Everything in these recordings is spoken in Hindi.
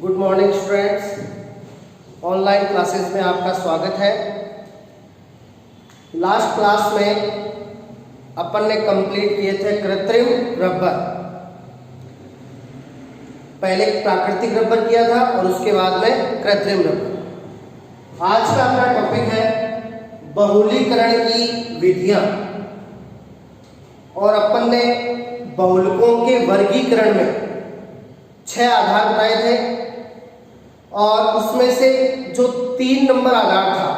Good morning students, online classes में आपका स्वागत है। लास्ट क्लास में अपन ने कंप्लीट किए थे कृत्रिम रबर। पहले प्राकृतिक रबर किया था और उसके बाद में कृत्रिम रबर। आज का अपना टॉपिक है बहुलीकरण की विधियां, और अपन ने बहुलकों के वर्गीकरण में 6 आधार बताए थे, और उसमें से जो 3 नंबर आधार था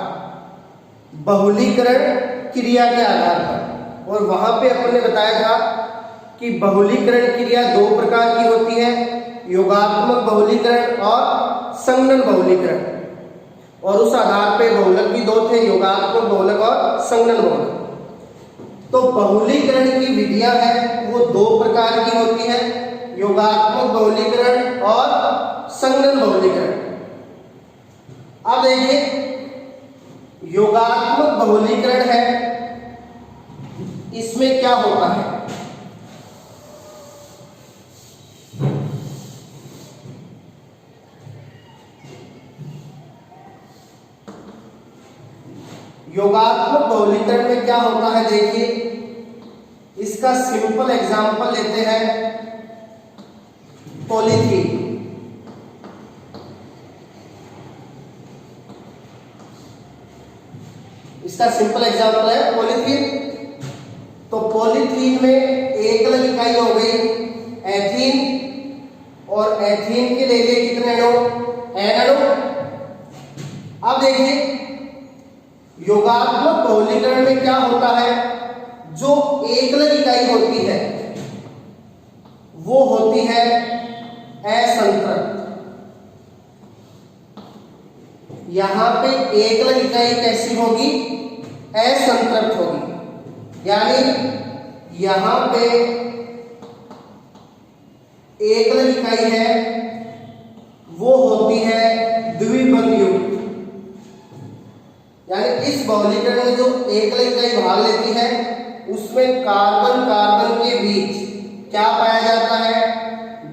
बहुलीकरण क्रिया के आधार पर, और वहां पे अपन ने बताया था कि बहुलीकरण क्रिया 2 प्रकार की होती है, योगात्मक बहुलीकरण और संगणन बहुलीकरण। और उस आधार पे बहुलक भी 2 थे, योगात्मक बहुलक और संगणन बहुलक। तो बहुलीकरण की विधियां हैं वो 2 प्रकार की होती है, योगात्मक बहुलीकरण और संगणन बहुलीकरण। अब देखिए, योगात्मक बहुलीकरण है, इसमें क्या होता है? योगात्मक बहुलीकरण में क्या होता है, देखिए इसका सिंपल एग्जांपल लेते हैं, पॉलीथीन। इसका सिंपल एग्जांपल है पॉलीथीन। तो पॉलीथीन में एक अलग इकाई हो गई एथीन, और एथीन के ले लिए कितने अणु? n अणु। अब देखिए योगात्मक बहुलीकरण में क्या होता है, जो एक अलग इकाई होती है वो होती है असंतृप्त। यहां पे एक अलग इकाई कैसी होगी? असंतृप्त होगी। यानी यहां पे एक अलग इकाई है वो होती है द्विबंध युक्त। यानी इस बहुलीकरण में जो एक अलग इकाई भाग लेती है उसमें कार्बन कार्बन के बीच क्या पाया जाता है?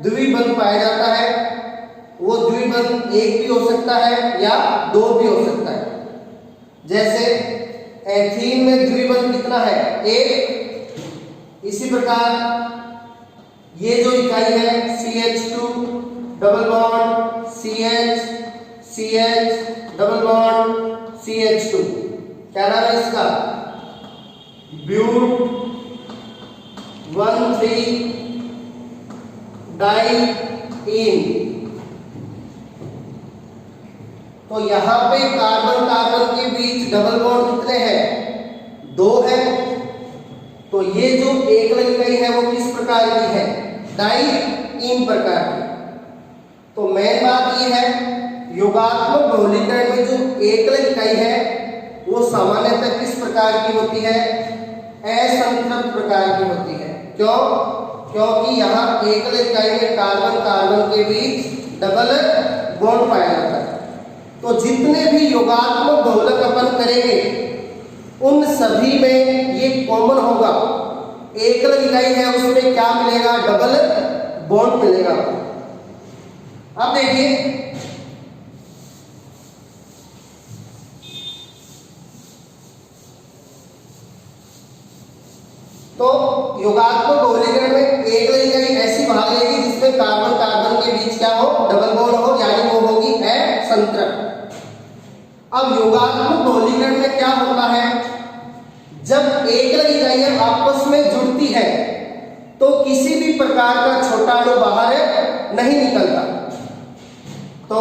द्विबंध पाया जाता है। वो द्विबंध एक भी हो सकता है या 2 भी हो सकता है। जैसे एथीन में द्विबंध कितना है? 1। इसी प्रकार ये जो इकाई है CH2 double bond CH, CH double bond CH2, क्या नाम है इसका? Buta 1,3 diene. तो यहां पे कार्बन कार्बन के बीच डबल बॉन्ड कितने हैं? 2 है। तो ये जो एक अलग इकाई है वो किस प्रकार की है? डाइईन प्रकार की। तो मेन बात ये है, योगात्मक बहुलीकरण में जो एक अलग इकाई है वो सामान्यतः किस प्रकार की होती है? असंतृप्त प्रकार की होती है। क्यों? क्योंकि यहाँ एक अलग इकाई में कार्बन कार्बन के बीच डबल बॉन्ड पाया जाता है। तो जितने भी योगात्मक बहुलक अपन करेंगे उन सभी में ये कॉमन होगा, एक अलग इकाई है उसमें क्या मिलेगा? डबल बॉन्ड मिलेगा। अब देखिए तो योगात्मक बहुलीकरण में एक अलग इकाई ऐसी भाग लेगी जिसमें कार्बन कार्बन के बीच क्या हो? डबल बॉन्ड हो, यानी वो होगी असंतृप्त। अब योगात्मक बहुलीकरण में क्या होता है, जब एक अलग इकाइयां आपस में जुड़ती है तो किसी भी प्रकार का छोटा अणु बाहर नहीं निकलता। तो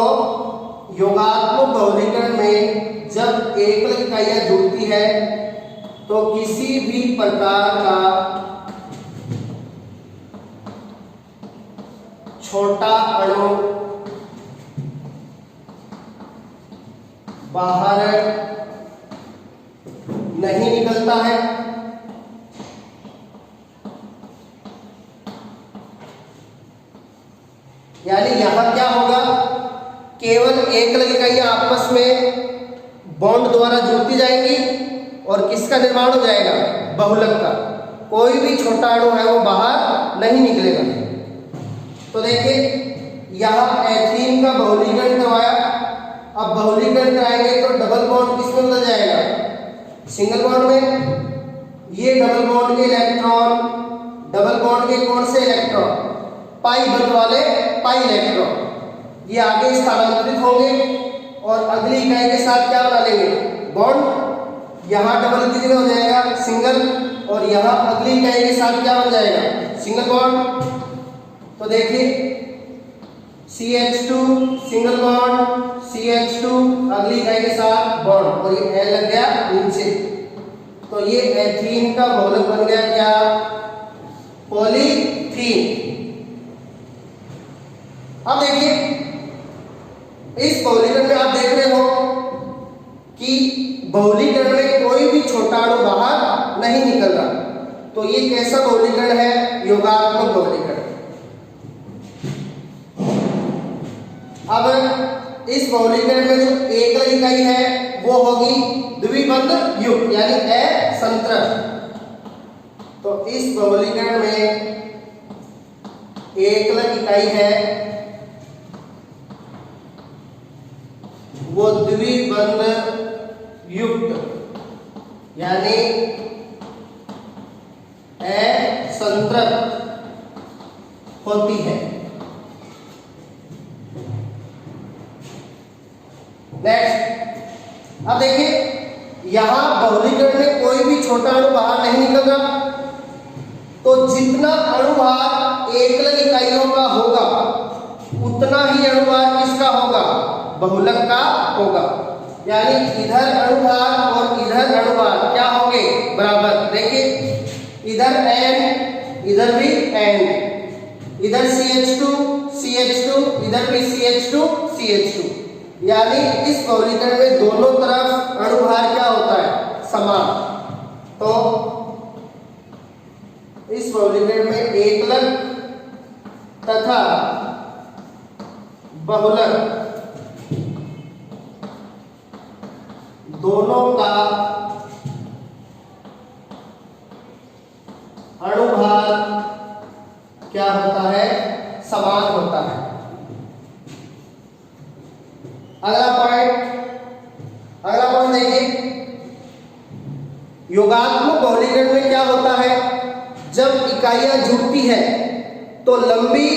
योगात्मक बहुलीकरण में जब एक अलग इकाइयां जुड़ती है तो किसी भी प्रकार का छोटा अणु बाहर नहीं निकलता है। यानी यहां क्या होगा, केवल एक अलग इकाइयां आपस में बॉन्ड द्वारा जुड़ती जाएंगी और किसका निर्माण हो जाएगा? बहुलक का। कोई भी छोटा अणु है वो बाहर नहीं निकलेगा। तो देखिए यहाँ एथीन का बहुलीकरण करवाया। अब बहुलीकरण कराएंगे तो डबल बॉन्ड किसमें बदल जाएगा, सिंगल बॉन्ड में। ये डबल बॉन्ड के इलेक्ट्रॉन, डबल बॉन्ड के कौन से इलेक्ट्रॉन, पाई बंध वाले पाई इलेक्ट्रॉन, ये आगे स्थानांतरित होंगे और अगली इकाई के साथ क्या बना लेंगे, बॉन्ड। यहाँ डबल की जगह हो जाएगा सिंगल, और यहाँ अगली इकाई के साथ क्या बन जाएगा, सिंगल बॉन्ड। तो देखिए CH2 सिंगल बॉन्ड, CH2 अगली इकाई के साथ बॉन्ड, और ये L लग गया नीचे। तो ये एथीन का बहुलक बन गया क्या, पॉलीथीन। अब देखिए इस बहुलीकरण में आप देख रहे हो कि बहुलीकरण में कोई भी छोटा अणु बाहर नहीं निकल रहा। तो ये कैसा बहुलीकरण है, योगात्मक बहुलीकरण। अब इस बहुलीकरण में जो एकल इकाई है वो होगी द्विबंध युक्त यानी असंतृप्त। तो इस बहुलीकरण में एकल इकाई है वो द्विबंध युक्त यानी असंतृप्त होती है। नेक्स्ट, अब देखिए यहां बहुलीकरण में कोई भी छोटा अणु बाहर नहीं निकल रहा। तो जितना अणुभार एकल इकाइयों का होगा उतना ही अणुभार किसका होगा, बहुलक का होगा। यानी इधर अणुभार और इधर अणुभार क्या होंगे, बराबर। देखिए इधर n, इधर भी n, इधर CH2 CH2, इधर भी CH2 CH2। यानी इस बहुलीकरण में दोनों तरफ अणुभार क्या होता है, समान। तो इस बहुलीकरण में एकलक तथा बहुलक दोनों का अणुभार क्या होता है, समान होता है। अगला पॉइंट देखिए, योगात्मक बहुलीकरण में क्या होता है, जब इकाइयां जुड़ती है तो लंबी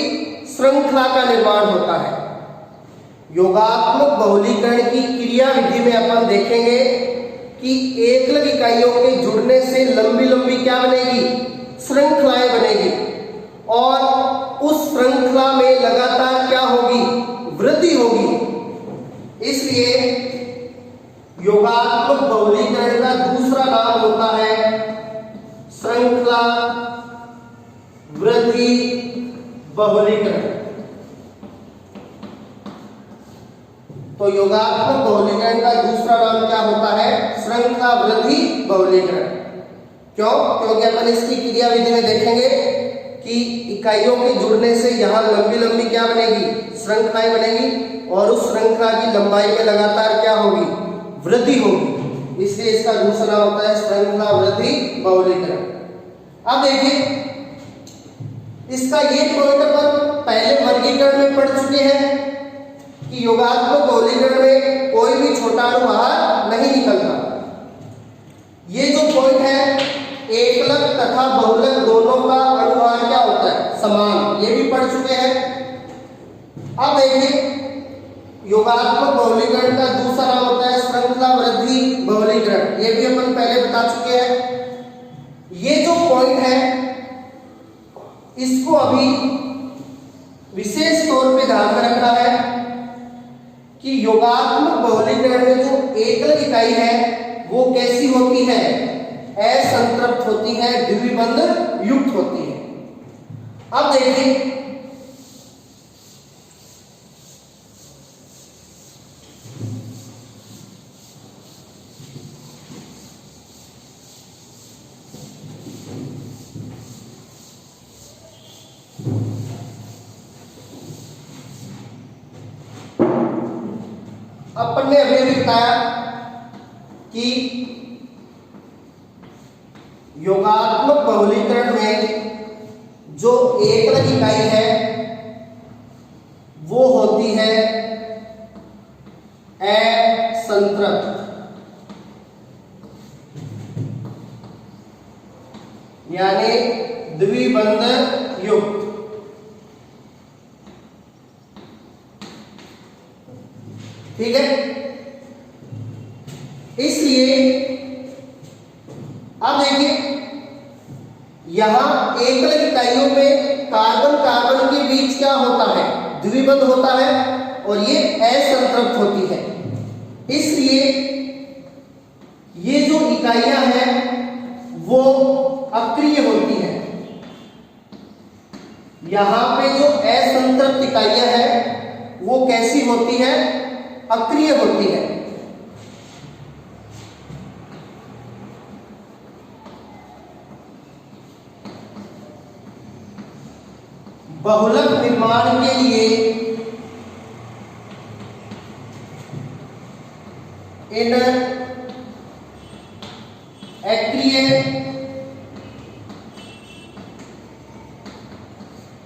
श्रृंखला का निर्माण होता है। योगात्मक बहुलीकरण की क्रिया विधि में अपन देखेंगे कि एकल इकाइयों के जुड़ने से लंबी लंबी क्या बनेगी, श्रृंखलाएं बनेगी, और उस श्रृंखला में लगातार क्या होगी, वृद्धि होगी। इसलिए योगात्मक बहुलीकरण का दूसरा नाम होता है श्रृंखला वृद्धि बहुलीकरण। तो योगात्मक बहुलीकरण का दूसरा नाम क्या होता है, श्रृंखला वृद्धि बहुलीकरण। क्यों? क्योंकि अपन इसकी क्रिया विधि में देखेंगे कि इकाइयों के जुड़ने से यहाँ लंबी लंबी क्या बनेगी, श्रृंखलाएं बनेगी, और उस श्रृंखला की लंबाई में लगातार क्या होगी, वृद्धि होगी। इसलिए इसका दूसरा नाम होता है श्रृंखला वृद्धि बहुलीकरण। अब देखिए इसका ये पॉइंट अपन पहले वर्गीकरण में पढ़ चुके हैं कि योगात्मक बहुलीकरण में कोई भी छोटा अणु बाहर नहीं निकलता। ये जो पॉइंट है एकलक तथा बहुलक दोनों का अणुभार क्या होता है, समान, ये भी पढ़ चुके हैं। अब देखिए योगात्मक बहुलीकरण का दूसरा नाम होता है श्रृंखला वृद्धि बहुलीकरण, ये भी अपन पहले बता चुके हैं। ये जो पॉइंट है इसको अभी विशेष तौर पे ध्यान में रखना है कि योगात्मक बहुलीकरण में जो एकल इकाई है वो कैसी होती है, असंतृप्त होती है, द्विबंध युक्त होती है। अब देखिए अपन ने अभी बताया कि योगात्मक बहुलीकरण में जो एकल इकाई है वो होती है असंतृप्त, यानी द्विबंध युक्त। ठीक है, इसलिए अब देखिए यहां एकल इकाइयों में कार्बन कार्बन के बीच क्या होता है, द्विबंध होता है और ये असंतृप्त होती है। इसलिए ये जो इकाइयां हैं वो अक्रिय होती है। यहां पे जो असंतृप्त इकाइयां हैं वो कैसी होती है, अक्रिय होती है। बहुलक निर्माण के लिए इन अक्रिय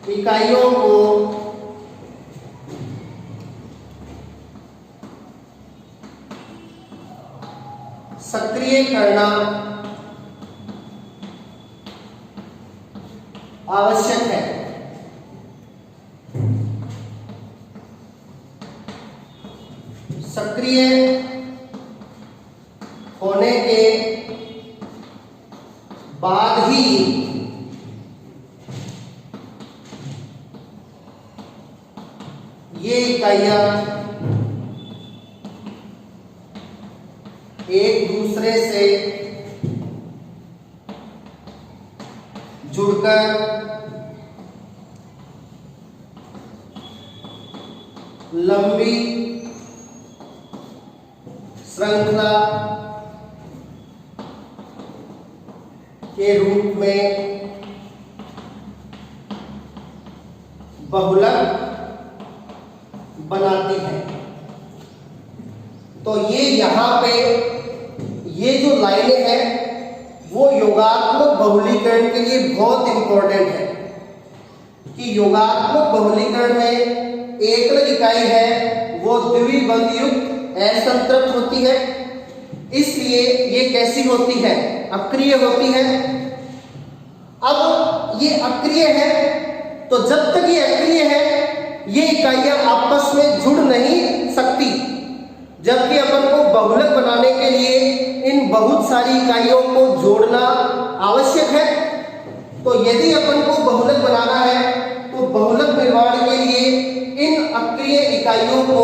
इकाइयों को सक्रिय करना आवश्यक है। सक्रिय होने के बाद ही ये इकाइयां एक दूसरे से जुड़कर लंबी श्रृंखला के रूप में बहुलक बनाती है। तो ये यहां पे ये जो लाइनें हैं वो योगात्मक बहुलीकरण के लिए बहुत इंपॉर्टेंट है कि योगात्मक बहुलीकरण में एकल इकाई है वो द्विबंध युक्त असंतृप्त होती है, इसलिए ये कैसी होती है, अक्रिय होती है। अब ये अक्रिय है तो जब तक ये अक्रिय है ये इकाइयां आपस में जुड़ नहीं सकती, जबकि अपन को बहुलक बनाने के लिए इन बहुत सारी इकाइयों को जोड़ना आवश्यक है। तो यदि अपन को बहुलक बनाना है तो बहुलक निर्माण के लिए इन अक्रिय इकाइयों को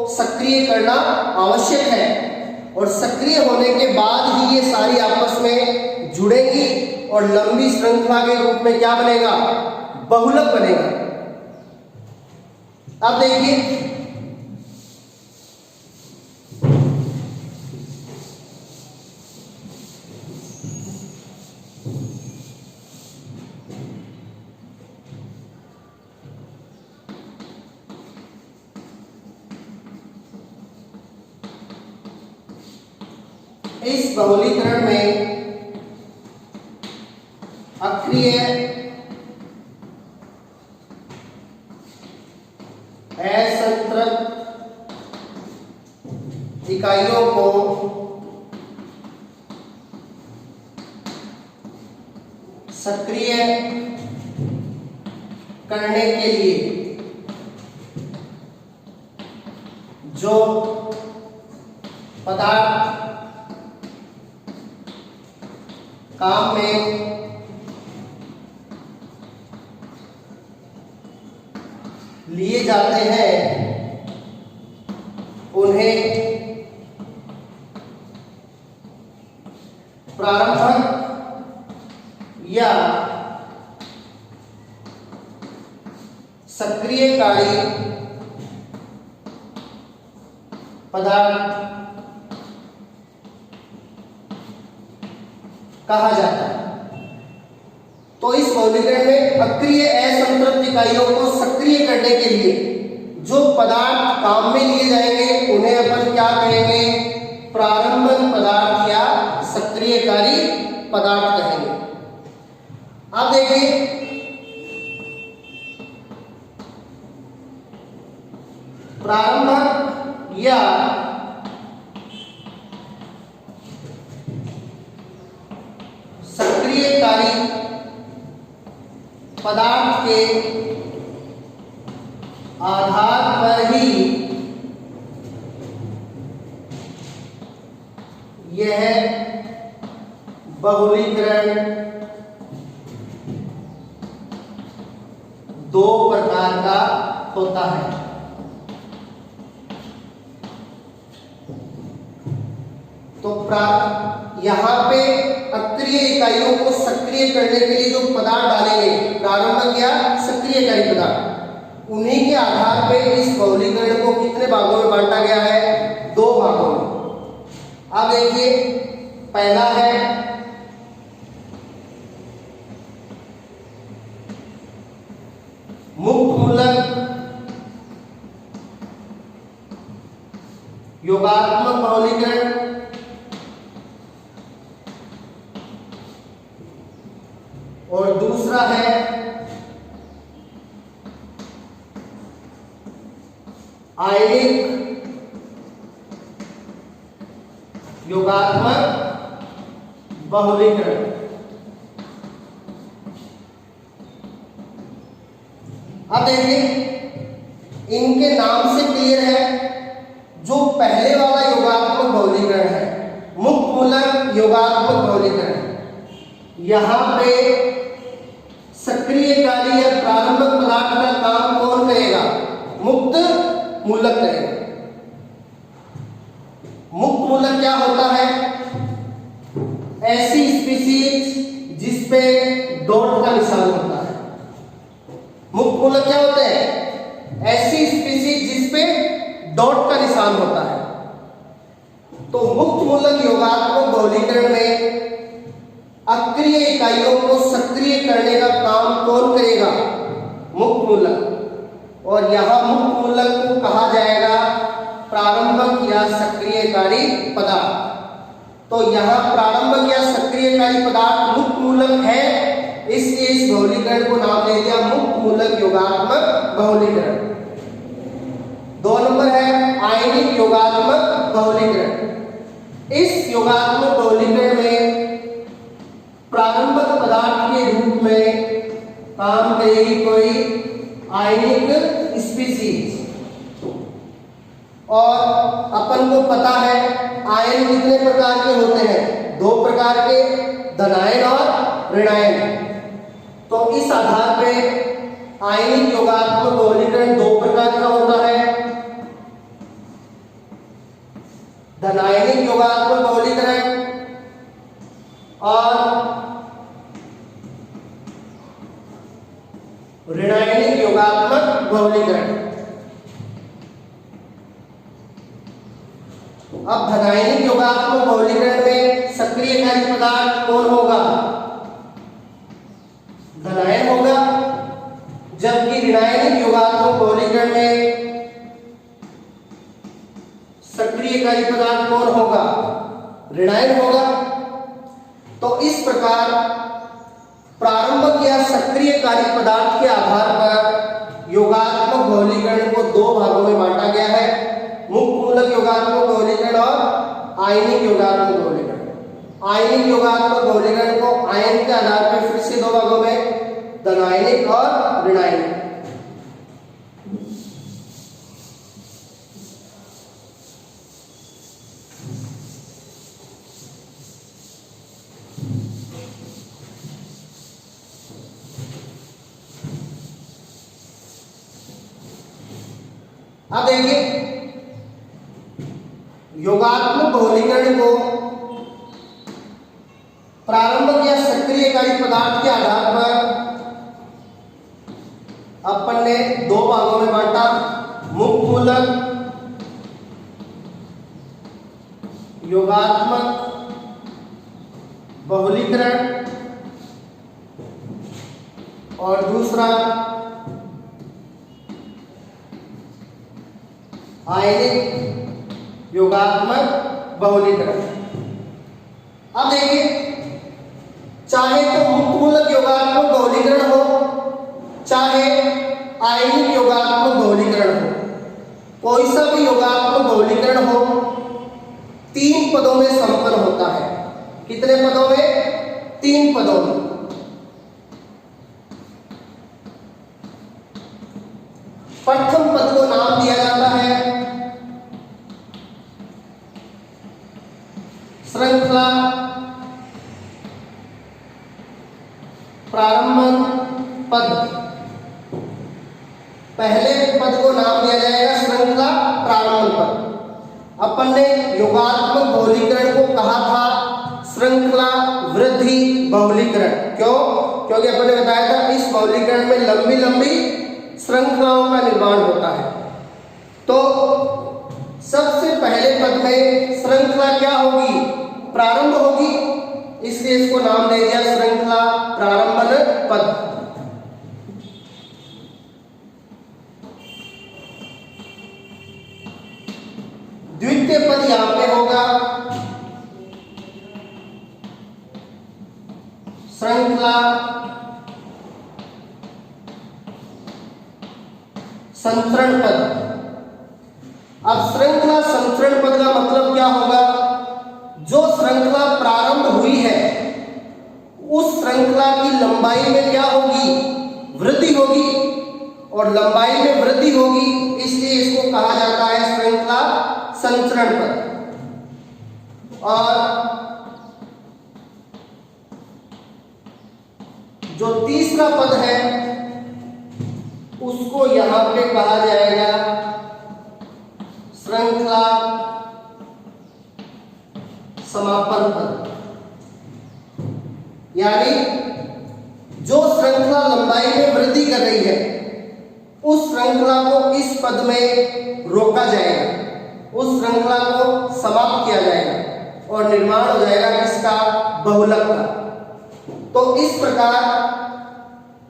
सक्रिय करना आवश्यक है और सक्रिय होने के बाद ही ये सारी आपस में जुड़ेंगी और लंबी श्रृंखला के रूप में क्या बनेगा, बहुलक बनेगा। अब देखिए इस बहुलीकरण में अक्रिय असंतृप्त इकाइयों को सक्रिय करने के लिए जो पदार्थ काम में लिए जाते हैं उन्हें प्रारंभक या सक्रियकारी पदार्थ कहा जाता है। तो इस बहुलीकरण में अक्रिय असंतृप्त इकाइयों को सक्रिय करने के लिए जो पदार्थ काम में लिए जाएंगे उन्हें अपन क्या कहेंगे, प्रारंभक पदार्थ या सक्रियकारी पदार्थ कहेंगे। अब देखिए प्रारंभक या सक्रियकारी पदार्थ के आधार पर ही यह बहुलीकरण दो प्रकार का होता है। तो यहां पे अक्रिय इकाइयों को सक्रिय करने के लिए जो पदार्थ डालेंगे, प्रारंभक या सक्रियकारी पदार्थ, उन्हीं के आधार पे इस बहुलीकरण को कितने भागों में बांटा गया है? दो भागों में। अब देखिए, पहला है मुक्त मूलक योगात्मक बहुलीकरण, और दूसरा है आयनिक योगात्मक बहुलीकरण। अब देखिए, इनके नाम से क्लियर है, जो पहले वाला योगात्मक बहुलीकरण है, मुक्त मूलक योगात्मक बहुलीकरण, यहां पे सक्रियकारी या प्रारंभक पदार्थ का काम कौन करेगा? मुक्त मूलक करेगा। मुक्त मूलक क्या होता है? ऐसी स्पीशीज जिसपे डॉट का निशान होता है। मुक्त मूलक क्या होते हैं? ऐसी स्पीशीज जिसपे डॉट का निशान होता है। तो मुक्त मूलक योगात्मक बहुलीकरण में अक्रिय इकाइयों को सक्रिय करने का काम कौन करेगा? मुक्त मूलक। और यहां मुक्त मूलक को कहा जाएगा प्रारंभक या सक्रियकारी पदार्थ। तो यहां प्रारंभक या सक्रियकारी पदार्थ मुक्त मूलक है, इसलिए इस बहुलीकरण को नाम दे दिया मुक्त मूलक योगात्मक बहुलीकरण। 2 नंबर है आयनिक योगात्मक बहुलीकरण। इस योगात्मक बहुलीकरण में प्रारंभक पदार्थ के रूप में काम करेगी कोई आयनिक स्पीशीज। और अपन को पता है आयन कितने प्रकार के होते हैं? 2 प्रकार के, धनायन और ऋणायन। तो इस आधार पे आयनिक योगात्मक बहुलीकरण 2 प्रकार का होता है, धनायनिक योगात्मक बहुलीकरण और ऋणायनिक योगात्मक बहुलीकरण। अब धनायनिक योगात्मक बहुलीकरण में सक्रियकारी पदार्थ कौन होगा? धनायन होगा। जबकि ऋणायनिक योगात्मक बहुलीकरण में सक्रियकारी पदार्थ कौन होगा? ऋणायन होगा। तो इस प्रकार प्रारंभक या सक्रियकारी पदार्थ के आधार पर योगात्मक बहुलीकरण को 2 भागों में बांटा गया है, मुक्त मूलक योगात्मक बहुलीकरण और आयनिक योगात्मक बहुलीकरण। आयनिक योगात्मक बहुलीकरण को आयन के आधार पर फिर से 2 भागों में, धनायनिक और ऋणायनिक। अब देखिए, योगात्मक बहुलीकरण को प्रारंभक या सक्रियकारी पदार्थ के आधार पर अपन ने 2 भागों में बांटा, मुक्त मूलक योगात्मक बहुलीकरण और दूसरा आयनिक योगात्मक बहुलीकरण। अब देखिए, चाहे तो मुक्त मूलक योगात्मक बहुलीकरण हो, चाहे आयनिक योगात्मक बहुलीकरण हो, कोई सा भी योगात्मक बहुलीकरण हो 3 पदों में संपन्न होता है। कितने पदों में? 3 पदों में। प्रथम पद को नाम दिया जाता है श्रृंखला प्रारंभन पद। पहले पद को नाम दिया जाएगा श्रृंखला प्रारंभन पद। अपन ने योगात्मक बहुलीकरण को कहा था श्रृंखला वृद्धि बहुलीकरण। क्यों? क्योंकि अपन ने बताया था इस बहुलीकरण में लंबी लंबी श्रृंखलाओं का निर्माण होता है। तो सबसे पहले पद में श्रृंखला क्या होगी? प्रारंभ होगी, इसलिए इसको नाम दे दिया श्रृंखला प्रारंभन पद। द्वितीय पद यहां पे होगा श्रृंखला संचरण पद। अब श्रृंखला संचरण पद का मतलब क्या होगा? जो श्रृंखला प्रारंभ हुई है उस श्रृंखला की लंबाई में क्या होगी? वृद्धि होगी, और लंबाई में वृद्धि होगी, इसलिए इसको कहा जाता है श्रृंखला संचरण पद। और जो तीसरा पद है उसको यहां पे कहा जाएगा श्रृंखला समापन पद। यानी जो श्रृंखला लंबाई में वृद्धि कर रही है उस श्रृंखला को इस पद में रोका जाएगा, उस श्रृंखला को समाप्त किया जाएगा और निर्माण हो जाएगा किसका? बहुलक का। तो इस प्रकार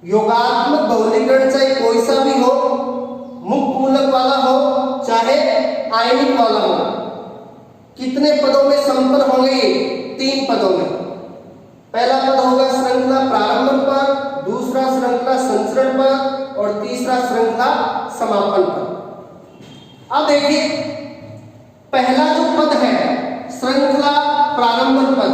योगात्मक बहुलीकरण चाहे कोई सा भी हो, मुक्त मूलक वाला हो चाहे आयनिक वाला हो, कितने पदों में संपन्न होंगे ये? 3 पदों में। पहला पद होगा श्रृंखला प्रारंभन पद, दूसरा श्रृंखला संचरण पद और तीसरा श्रृंखला समापन पद। अब देखिए पहला जो पद है श्रृंखला प्रारंभन पद,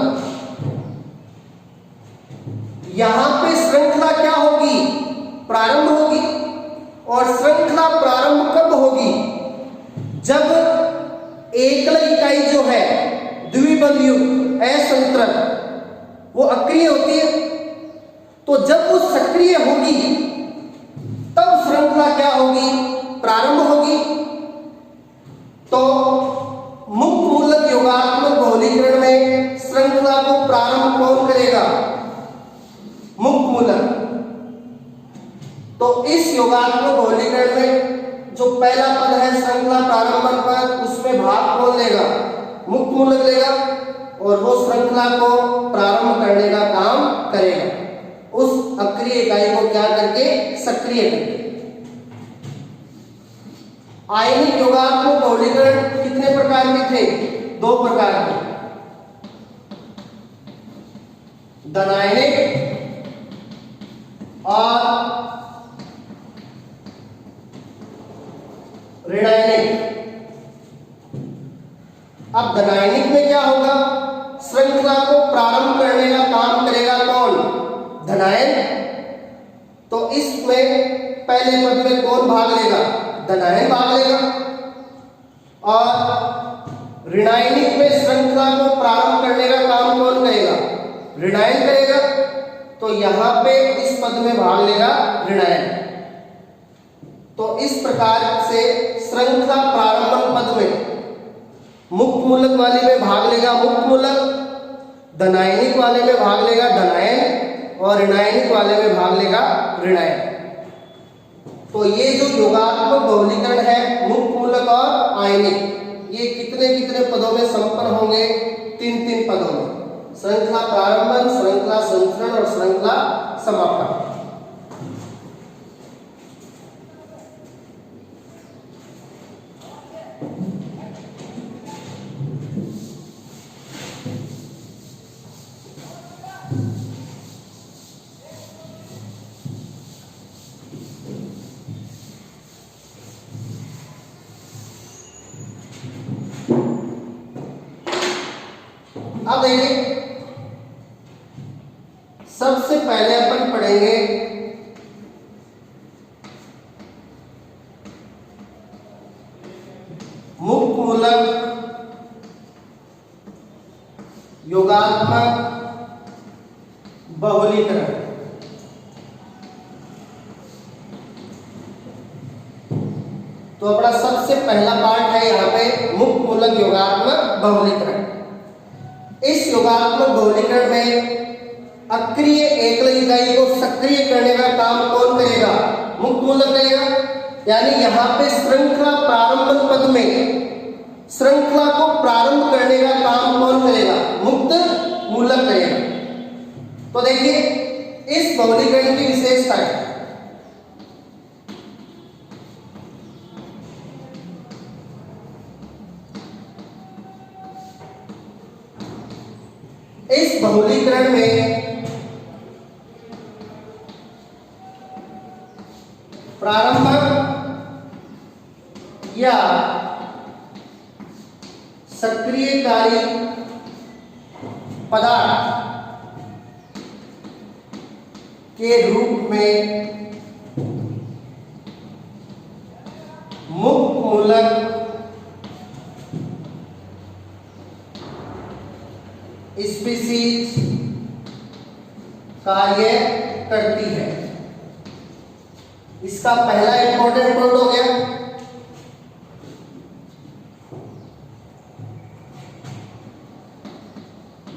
यहां पे श्रृंखला क्या होगी? प्रारंभ होगी। और श्रृंखला प्रारंभ कब होगी? जब एकल इकाई जो है द्विबंध युग्म असंतरण वो अक्रिय होती है। तो जब वो सक्रिय होगी तब श्रृंखला क्या होगी? प्रारंभ होगी। तो मुक्त मूलक योगात्मक बहुलीकरण में श्रृंखला को प्रारंभ कौन करेगा? मुक्त मूलक। तो इस योगात्मक बहुलीकरण में जो पहला पद है श्रृंखला प्रारंभन पद, उसमें भाग कौन लेगा? मुक्त मूलक लेगा और वो श्रृंखला को प्रारंभ करने का काम करेगा, उस अक्रिय इकाई को क्या करके? सक्रिय करके। आयनिक योगात्मक बहुलीकरण कितने प्रकार के थे? 2 प्रकार के, धनायनिक और ऋणायनिक। अब धनायनिक में क्या होगा? श्रृंखला को प्रारंभ करने का काम करेगा कौन? धनायन। तो इसमें पहले पद में कौन भाग लेगा? धनायन भाग लेगा। और ऋणायनिक में श्रृंखला को प्रारंभ करने का काम कौन करेगा? ऋणायन करेगा। तो यहां पे इस पद में भाग लेगा ऋणायन। तो इस प्रकार से श्रृंखला प्रारंभन पद में मुक्त मूलक वाले में भाग लेगा मुक्त मूलक, धनायनिक वाले में भाग लेगा धनायन और ऋणायनिक वाले में भाग लेगा ऋणायन। तो ये जो योगात्मक बहुलीकरण है मुक्त मूलक और आयनिक, ये कितने कितने पदों में संपन्न होंगे? 3 पदों में, श्रृंखला प्रारंभन, श्रृंखला संचरण और श्रृंखला समापन। अब देखिए सबसे पहले अपन पढ़ेंगे मुक्त मूलक योगात्मक बहुलीकरण। तो अपना सबसे पहला पार्ट है यहाँ पे मुक्त मूलक योगात्मक बहुलीकरण। इस योगात्मक बहुलीकरण में अक्रिय एकल इकाई को सक्रिय करने का काम कौन करेगा? मुक्त मूलक करेगा। यानी यहाँ पे श्रृंखला प्रारंभ पद में श्रृंखला को प्रारंभ करने का काम कौन करेगा? मुक्त मूलक करेगा। तो देखिए इस बहुलीकरण की विशेषता है। इस बहुलीकरण में प्रारंभक या सक्रियकारी पदार्थ के रूप में मुक्त मूलक स्पीशीज कार्य करती है। इसका पहला इंपॉर्टेंट पॉइंट हो गया।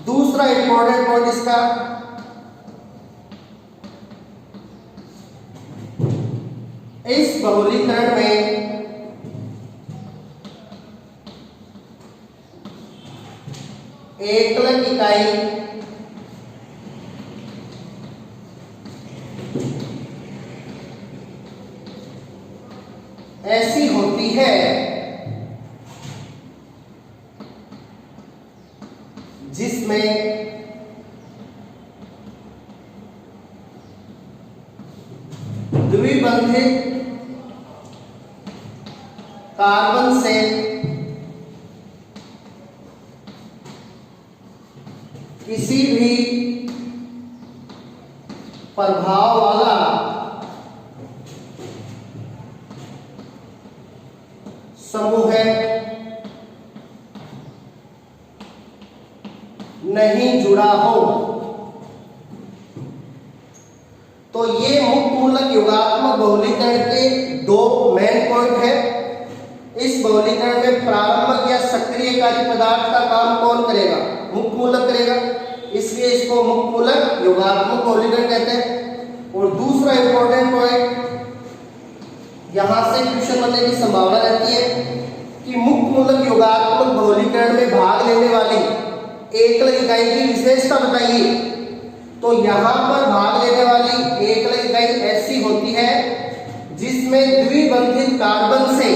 दूसरा इंपॉर्टेंट पॉइंट इसका इस बहुलीकरण में एकलक इकाई ऐसी होती है जिसमें द्विबंधित कार्बन से किसी भी प्रभाव वाला समूह नहीं जुड़ा हो। तो ये मुक्त मूलक योगात्मक बहुलीकरण के दो मेन पॉइंट है। इस बहुलीकरण में प्रारंभक या सक्रियकारी पदार्थ का काम कौन करेगा? मुक्त मूलक करेगा। इसलिए इसको मुक्त मूलक योगात्मक बहुलीकरण कहते हैं। और दूसरा इंपॉर्टेंट पॉइंट, यहां से क्वेश्चन बनने की संभावना रहती है कि मुक्त मूलक योगात्मक बहुलीकरण में भाग लेने वाली एकल इकाई की विशेषता बताइए। तो यहां पर भाग लेने वाली एकल इकाई ऐसी होती है जिसमें द्विबंधित कार्बन से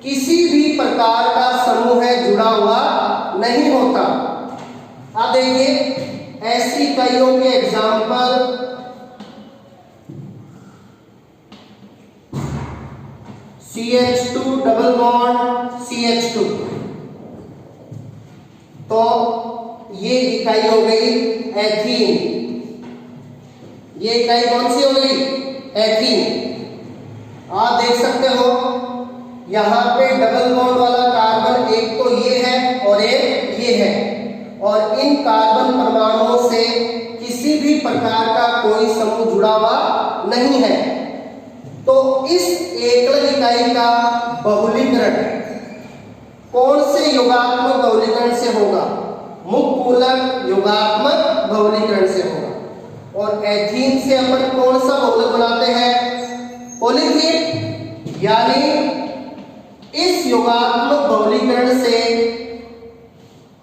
किसी भी प्रकार का समूह जुड़ा हुआ नहीं होता। अब देखिए ऐसी इकाइयों के example CH2 double bond CH2। तो ये इकाई हो गई एथीन। ये इकाई कौन सी हो गई? एथीन। आप देख सकते हो यहां पे डबल बॉन्ड वाला कार्बन एक तो ये है और एक ये है, और इन कार्बन परमाणुओं से किसी भी प्रकार का कोई समूह जुड़ा हुआ नहीं है। तो इस एकल इकाई का बहुलीकरण कौन से योगात्मक बहुलीकरण से होगा? मुक्त मूलक योगात्मक बहुलीकरण से होगा। और एथीन से अपन कौन सा बहुलक बनाते हैं? पॉलीथीन। यानी इस योगात्मक बहुलीकरण से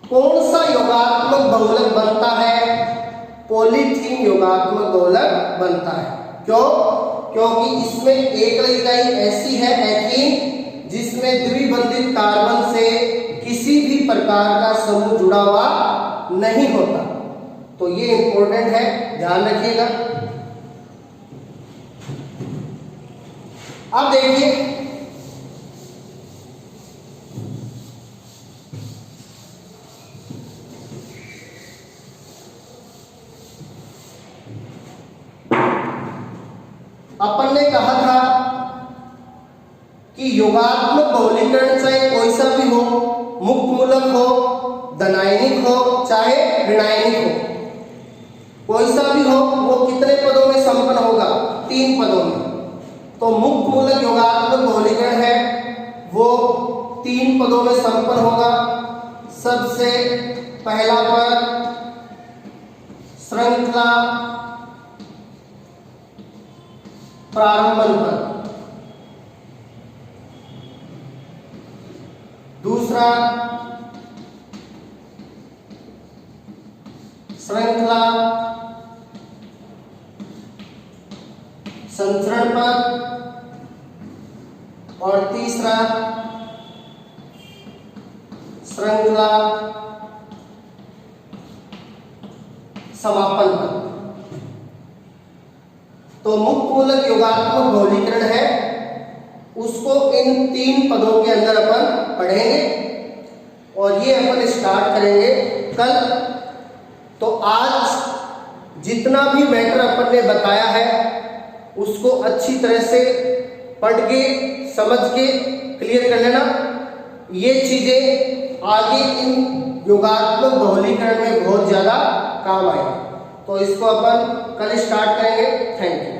कौन सा योगात्मक बहुलक बनता है? पॉलीथीन योगात्मक बहुलक बनता है। क्यों? क्योंकि इसमें एकल इकाई ऐसी है एथीन जिसमें द्विबंधित कार्बन से किसी भी प्रकार का समूह जुड़ा हुआ नहीं होता। तो ये इंपॉर्टेंट है, ध्यान रखिएगा। अब देखिए अपन ने कहा था कि योगात्मक बहुलीकरण चाहे कोई सा भी हो, मुक्त मूलक हो, धनायनिक हो, चाहे ऋणायनिक हो, कोई सा भी हो, वो कितने पदों में संपन्न होगा? 3 पदों में। तो मुक्त मूलक योगात्मक बहुलीकरण है वो 3 पदों में संपन्न होगा। सबसे पहला पद श्रृंखला प्रारंभन पद, दूसरा श्रृंखला संचरण पद और तीसरा श्रृंखला समापन पद। तो मुक्त मूलक योगात्मक बहुलीकरण है, उसको इन 3 पदों के अंदर अपन पढ़ेंगे और ये अपन स्टार्ट करेंगे कल। तो आज जितना भी मैटर अपन ने बताया है उसको अच्छी तरह से पढ़ के समझ के क्लियर कर लेना। ये चीजें आगे इन योगात्मक बहुलीकरण में बहुत ज्यादा काम आएगी। तो इसको अपन कल स्टार्ट करेंगे। Thank you.